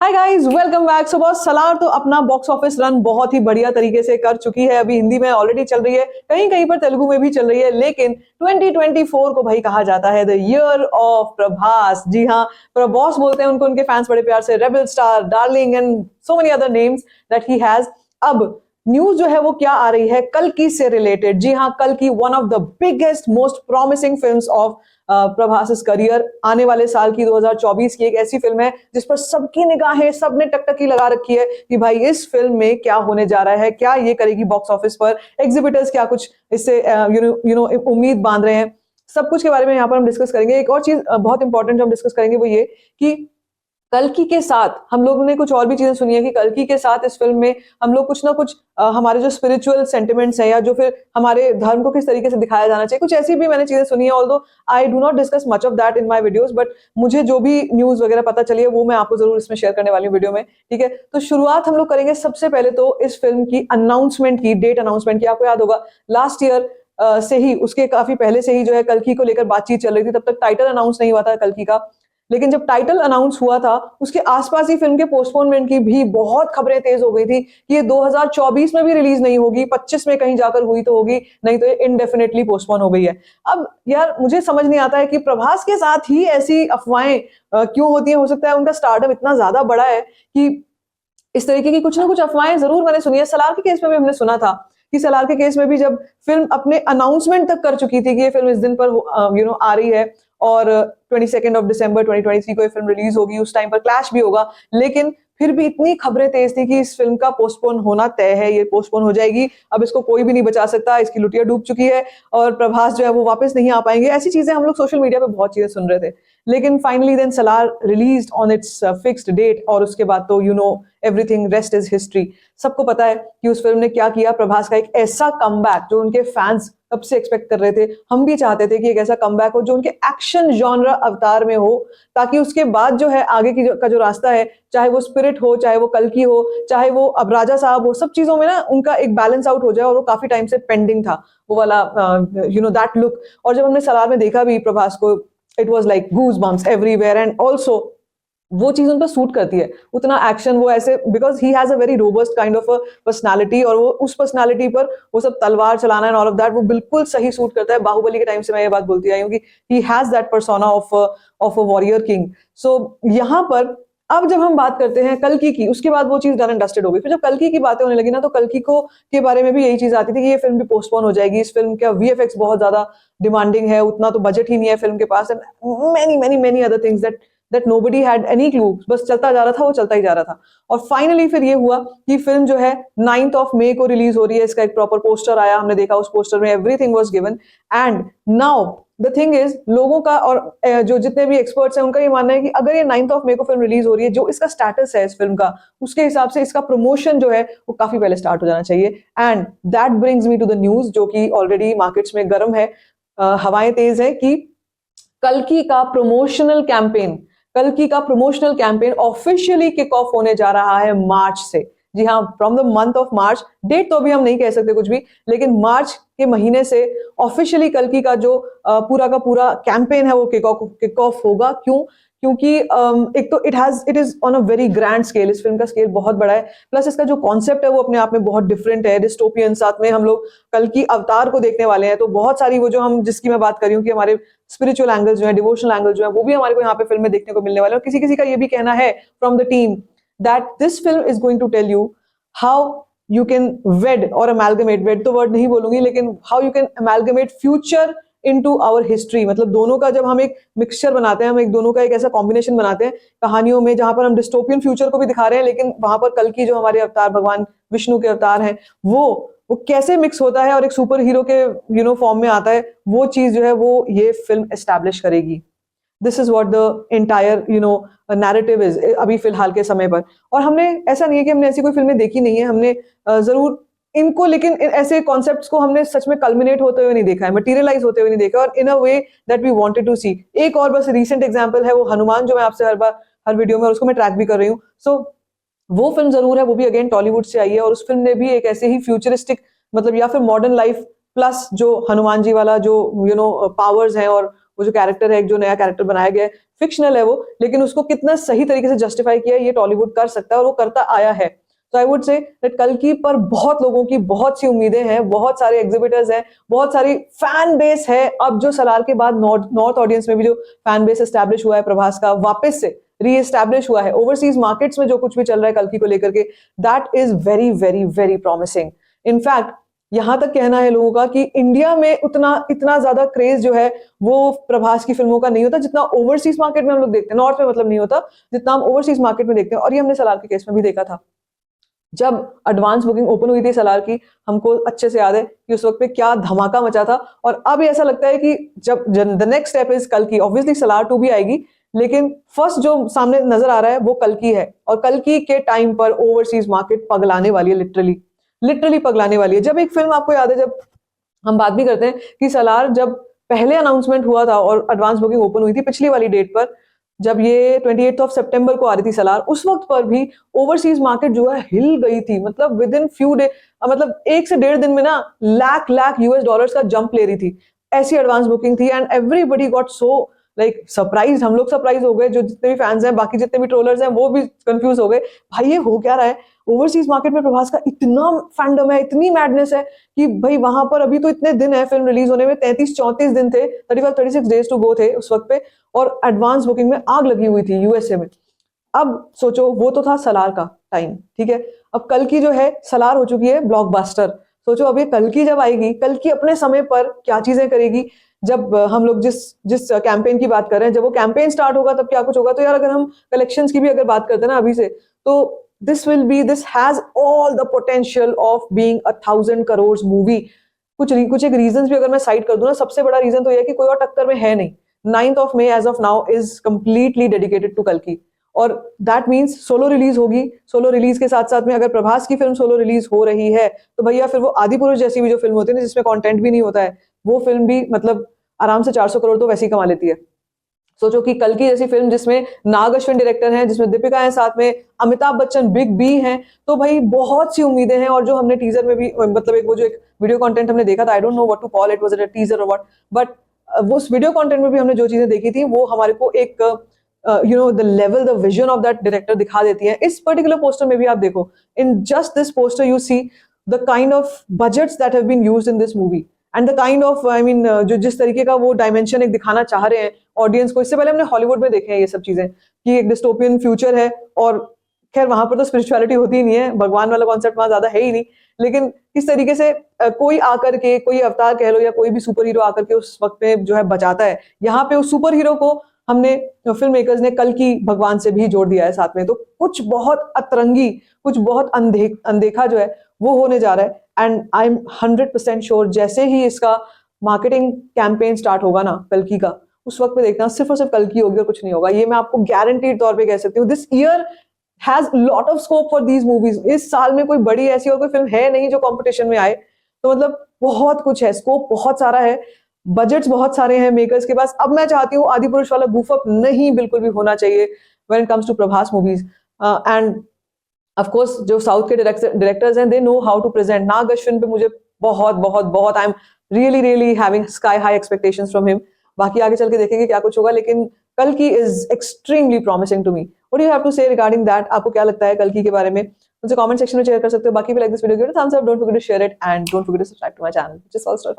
Hi guys, welcome back. So boss Salaar तो अपना box office run बहुत ही बढ़िया तरीके से कर चुकी है। अभी हिंदी में ऑलरेडी चल रही है, कहीं कहीं पर तेलुगु में भी चल रही है, लेकिन 2024 को भाई कहा जाता है द ईयर ऑफ प्रभास। जी हाँ, प्रभास बोलते हैं उनको उनके फैंस बड़े प्यार से। Rebel star, darling and so many other names that he has. अब न्यूज जो है वो क्या आ रही है, कल्कि से रिलेटेड। जी हाँ, कल्कि one of the biggest most promising films of Prabhas career. आने वाले साल की 2024 की एक ऐसी फिल्म है जिस पर सबकी निगाहें, सबने टकटकी लगा रखी है कि भाई इस फिल्म में क्या होने जा रहा है, क्या ये करेगी बॉक्स ऑफिस पर, एग्जिबिटर्स क्या कुछ इससे उम्मीद बांध रहे हैं। सब कुछ के बारे में यहाँ पर हम डिस्कस करेंगे। एक और चीज बहुत इंपॉर्टेंट जो हम डिस्कस करेंगे वो ये कि कल्कि के साथ हम लोगों ने कुछ और भी चीजें सुनी है कि कल्कि के साथ इस फिल्म में हम लोग कुछ ना कुछ हमारे जो स्पिरिचुअल सेंटिमेंट्स हैं या जो फिर हमारे धर्म को किस तरीके से दिखाया जाना चाहिए, कुछ ऐसी भी मैंने चीजें सुनी है। Although I do not discuss much of that in my videos, but मुझे जो भी न्यूज वगैरह पता चली है वो मैं आपको जरूर इसमें शेयर करने वाली हूँ वीडियो में। ठीक है, तो शुरुआत हम लोग करेंगे सबसे पहले तो इस फिल्म की अनाउंसमेंट की, डेट अनाउंसमेंट की। आपको याद होगा लास्ट ईयर से ही, उसके काफी पहले से ही जो है कल्कि को लेकर बातचीत चल रही थी। तब तक टाइटल अनाउंस नहीं हुआ था कल्कि का, लेकिन जब टाइटल अनाउंस हुआ था उसके आसपास ही फिल्म के पोस्टपोनमेंट की भी बहुत खबरें तेज हो गई थी कि ये 2024 में भी रिलीज नहीं होगी, 25 में कहीं जाकर हुई तो होगी, नहीं तो ये इनडेफिनेटली पोस्टपोन हो गई है। अब यार मुझे समझ नहीं आता है कि प्रभास के साथ ही ऐसी अफवाहें क्यों होती हैं। हो सकता है उनका स्टारडम इतना ज्यादा बड़ा है कि इस तरीके की कुछ ना कुछ अफवाहें जरूर मैंने सुनी है। सलार के केस में भी हमने सुना था कि सलार के केस में भी जब फिल्म अपने अनाउंसमेंट तक कर चुकी थी कि ये फिल्म इस दिन पर आ रही है और 22 दिसंबर 2023 को ये फिल्म रिलीज होगी, उस टाइम पर क्लैश भी होगा, लेकिन फिर भी इतनी खबरें तेज थी कि इस फिल्म का पोस्टपोन होना तय है, ये पोस्टपोन हो जाएगी, अब इसको कोई भी नहीं बचा सकता, इसकी लुटिया डूब चुकी है और प्रभास जो है वो वापस नहीं आ पाएंगे। ऐसी चीजें हम लोग सोशल मीडिया पे बहुत चीजें सुन रहे थे, लेकिन finally then Salaar released on its fixed date और उसके बाद तो एवरीथिंग रेस्ट इज हिस्ट्री। सबको पता है कि उस फिल्म ने क्या किया। प्रभास का एक ऐसा कमबैक जो उनके फैंस कब से एक्सपेक्ट कर रहे थे, हम भी चाहते थे कि एक ऐसा कमबैक हो जो उनके एक्शन जॉनरा अवतार में हो, ताकि उसके बाद जो है आगे की का जो रास्ता है, चाहे वो स्पिरिट हो, चाहे वो कल्कि हो, चाहे वो अब राजा साहब हो, सब चीजों में ना उनका एक बैलेंस आउट हो जाए। और वो काफी टाइम से पेंडिंग था वो वाला दैट लुक। और जब हमने सलार में देखा भी प्रभास को, it was like goose bumps everywhere. And also वो चीज उन पर सूट करती है, उतना एक्शन वो ऐसे, because he has a very robust kind of personality, और वो उस पर्सनालिटी पर वो सब तलवार चलाना एंड ऑल ऑफ दैट वो बिल्कुल सही सूट करता है। बाहुबली के टाइम से मैं ये बात बोलती आई हूँ कि he has that persona of a warrior king. So यहाँ पर अब जब हम बात करते हैं कल्कि की, उसके बाद वो चीज डन एंड डस्टेड हो गई। फिर जब कल्कि की बातें होने लगी ना, तो कल्कि को के बारे में भी यही चीज आती थी कि ये फिल्म भी पोस्टपोन हो जाएगी, इस फिल्म का वीएफएक्स बहुत ज्यादा डिमांडिंग है, उतना तो बजट ही नहीं है फिल्म के पास, and many many many other things that nobody had any clue. बस चलता जा रहा था, वो चलता ही जा रहा था। और फाइनली फिर ये हुआ कि फिल्म जो है 9th ऑफ मई को रिलीज हो रही है। इसका एक प्रॉपर पोस्टर आया, हमने देखा, उस पोस्टर में everything was given. And now the thing is, लोगों का और जो जितने भी एक्सपर्ट्स हैं उनका ये मानना है कि अगर ये 9th ऑफ मई को फिल्म रिलीज हो रही है, जो इसका स्टेटस है इस फिल्म का, उसके हिसाब से इसका प्रमोशन जो है वो काफी पहले स्टार्ट हो जाना चाहिए। And that brings me to the news जो कि ऑलरेडी मार्केट्स में गर्म है, हवाएं तेज है कि कल्कि का प्रमोशनल कैंपेन, कल्कि का promotional campaign officially kick off होने जा रहा है मार्च से। जी हाँ, from the month of March. Date तो अभी हम नहीं कह सकते कुछ भी, लेकिन मार्च के महीने से ऑफिशियली कल्कि का जो पूरा का पूरा कैंपेन है वो किक ऑफ होगा। क्यों? क्योंकि एक तो it is on a very grand scale, इस फिल्म का स्केल बहुत बड़ा है, प्लस इसका जो कॉन्सेप्ट है वो अपने आप में बहुत डिफरेंट है, डिस्टोपियन। साथ में हम लोग कल्कि अवतार को देखने वाले हैं, तो बहुत सारी वो जो हम जिसकी मैं बात कर रही हूँ कि हमारे स्पिरिचुअल एंगल्स जो है, डिवोशनल एंगल जो है, वो भी हमारे को यहाँ पे फिल्म में देखने को मिलने वाले हैं। और किसी किसी का ये भी कहना है from the team that this film is going to tell you how you can wed or amalgamate, wed तो वर्ड नहीं बोलूंगी, लेकिन how you can amalgamate future into our history. मतलब दोनों का जब हम एक मिक्सचर बनाते हैं, हम एक दोनों का एक ऐसा कॉम्बिनेशन बनाते हैं कहानियों में, जहां पर हम डिस्टोपियन फ्यूचर को भी दिखा रहे हैं, लेकिन वहां पर कल्कि जो हमारे अवतार भगवान विष्णु के अवतार हैं, वो कैसे मिक्स होता है और एक सुपर हीरो के फॉर्म में आता है, वो चीज जो है वो ये फिल्म एस्टैब्लिश करेगी। This is what the entire narrative is अभी फिलहाल के समय पर। और हमने ऐसा नहीं है कि हमने ऐसी कोई फिल्में देखी नहीं है, हमने जरूर इनको, लेकिन ऐसे कॉन्सेप्ट्स को हमने सच में कल्मिनेट होते हुए नहीं देखा है, मटेरियलाइज होते हुए नहीं देखा, और in a way that we wanted to see. एक और बस रीसेंट एग्जांपल है वो हनुमान, जो मैं आपसे हर वीडियो में, और उसको मैं ट्रैक भी कर रही हूँ। सो वो फिल्म जरूर है, वो भी अगेन टॉलीवुड से आई है, और उस फिल्म ने भी एक ऐसे ही फ्यूचरिस्टिक, मतलब या फिर मॉडर्न लाइफ प्लस जो हनुमान जी वाला जो पावर्स हैं, और वो जो कैरेक्टर है, एक जो नया कैरेक्टर बनाया गया है, फिक्शनल है वो, लेकिन उसको कितना सही तरीके से जस्टिफाई किया ये टॉलीवुड कर सकता है और वो करता आया है। तो आई वुड से दैट कल्कि पर बहुत लोगों की बहुत सी उम्मीदें हैं, बहुत सारे एग्जिबिटर्स हैं, बहुत सारी फैन बेस है। अब जो सलार के बाद नॉर्थ ऑडियंस में भी जो फैन बेस एस्टैब्लिश हुआ है प्रभास का, वापस से री एस्टैब्लिश हुआ है, ओवरसीज मार्केट्स में जो कुछ भी चल रहा है कल्कि को लेकर के, that is very very very promising. In fact यहां तक कहना है लोगों का कि इंडिया में इतना ज्यादा क्रेज जो है वो प्रभास की फिल्मों का नहीं होता जितना ओवरसीज मार्केट में हम लोग देखते हैं। नॉर्थ में मतलब नहीं होता जितना हम ओवरसीज मार्केट में देखते हैं। और ये हमने सलार के केस में भी देखा था। जब एडवांस बुकिंग ओपन हुई थी सलार की, हमको अच्छे से याद है कि उस वक्त पे क्या धमाका मचा था। और अब ऐसा लगता है कि जब द नेक्स्ट स्टेप इज कल्कि, ऑब्वियसली सलार 2 भी आएगी, लेकिन फर्स्ट जो सामने नजर आ रहा है वो कल्कि है। और कल्कि के टाइम पर ओवरसीज मार्केट पगलाने वाली है, लिटरली पगलाने वाली है। जब एक फिल्म, आपको याद है जब हम बात भी करते हैं कि सलार जब पहले अनाउंसमेंट हुआ था और एडवांस बुकिंग ओपन हुई थी पिछली वाली डेट पर, जब ये 28 सितंबर को आ रही थी सलार, उस वक्त पर भी ओवरसीज मार्केट जो है हिल गई थी। मतलब विद इन फ्यू डे, मतलब 1 से 1.5 दिन में ना लाख US डॉलर्स का जंप ले रही थी, ऐसी एडवांस बुकिंग थी। And everybody got so like surprise, हम लोग सरप्राइज हो गए, जो जितने भी फैंस हैं, बाकी जितने भी ट्रोलर्स हैं वो भी कंफ्यूज हो गए, भाई ये हो क्या रहा है। ओवरसीज मार्केट में प्रभास का इतना फैंडम है, इतनी मैडनेस है कि भाई वहां पर अभी तो इतने दिन है फिल्म रिलीज होने में, 33-34 दिन थे, 36 डेज टू गो थे उस वक्त पे, और एडवांस बुकिंग में आग लगी हुई थी यूएसए में। अब सोचो, वो तो था सलार का टाइम, ठीक है। अब कल्कि जो है, सलार हो चुकी है ब्लॉकबस्टर। सोचो अब ये कल्कि जब आएगी, कल्कि अपने समय पर क्या चीजें करेगी। जब हम लोग जिस जिस कैंपेन की बात कर रहे हैं, जब वो कैंपेन स्टार्ट होगा तब क्या कुछ होगा। तो यार अगर हम कलेक्शंस की भी अगर बात करते हैं ना अभी से, तो this has all the potential of being 1,000 crore movie. कुछ एक रीजंस भी अगर मैं साइड कर दूं ना, सबसे बड़ा रीजन तो यह है कि कोई और टक्कर में है नहीं। 9th May as of now is completely dedicated to कल्कि। और दैट मीन्स सोलो रिलीज होगी। सोलो रिलीज के साथ साथ में अगर प्रभास की फिल्म सोलो रिलीज हो रही है तो भैया फिर वो आदिपुरुष जैसी भी जो फिल्म होती है ना, जिसमें कंटेंट भी नहीं होता है, वो फिल्म भी मतलब आराम से 400 करोड़ तो वैसे ही कमा लेती है। सोचो कि कल्कि जैसी फिल्म जिसमें नाग अश्विन डायरेक्टर हैं, जिसमें दीपिका है, साथ में अमिताभ बच्चन बिग बी हैं, तो भाई बहुत सी उम्मीदें हैं। और जो हमने टीजर में भी, मतलब एक वो जो एक वीडियो कंटेंट हमने देखा था, I don't know what to call it, was it a teaser और व्हाट, बट वो उस वीडियो कंटेंट में भी हमने जो चीजें देखी थी वो हमारे को एक the level, the vision of that director दिखा देती है। इस पर्टिकुलर पोस्टर में भी आप देखो, in just this poster you see the kind of budgets that have been used in this movie and the kind of, I mean, जो जिस तरीके का वो डायमेंशन एक दिखाना चाह रहे हैं ऑडियंस को। इससे पहले हमने हॉलीवुड में देखे हैं ये सब चीजें कि एक डिस्टोपियन फ्यूचर है, और खैर वहां पर तो स्पिरिचुअलिटी होती ही नहीं है, भगवान वाला कॉन्सेप्ट वहां ज्यादा है ही नहीं। लेकिन किस तरीके से कोई आकर के, कोई अवतार कह लो या कोई भी सुपर हीरो आकर के उस वक्त पे जो है बचाता है, यहाँ पे उस सुपर हीरो को हमने, फिल्म मेकर्स ने कल्कि भगवान से भी जोड़ दिया है साथ में। तो कुछ बहुत अतरंगी, कुछ बहुत अनदेखा जो है वो होने जा रहा है। एंड आई एम 100% श्योर जैसे ही इसका मार्केटिंग कैंपेन स्टार्ट होगा ना कल्कि का, उस वक्त पे देखना सिर्फ और सिर्फ कल्कि होगी और कुछ नहीं होगा। ये मैं आपको गारंटीड तौर पे कह सकती हूँ। This year has lot of scope for these movies. इस साल में कोई बड़ी ऐसी और कोई फिल्म है नहीं जो कंपटीशन में आए। तो मतलब बहुत कुछ है, स्कोप बहुत सारा है, बजट्स बहुत सारे हैं मेकर्स के पास। अब मैं चाहती हूँ आदिपुरुष वाला बूफअप नहीं बिल्कुल भी होना चाहिए when it comes to Prabhas movies. And of course जो साउथ के डायरेक्टर्स हैं, they know how to present. Nag Ashwin पे मुझे बहुत बहुत बहुत, I am really having sky high expectations from him. बाकी आगे चल के देखेंगे क्या कुछ होगा, लेकिन कल्कि is extremely promising to me. What do you have to say regarding that? आपको क्या लगता है कल्कि के बारे में? मुझे कमेंट सेक्शन में शेयर कर सकते हो। बाकी भी like this video, thumbs up, don't forget to share it and don't forget to subscribe to my channel, which is also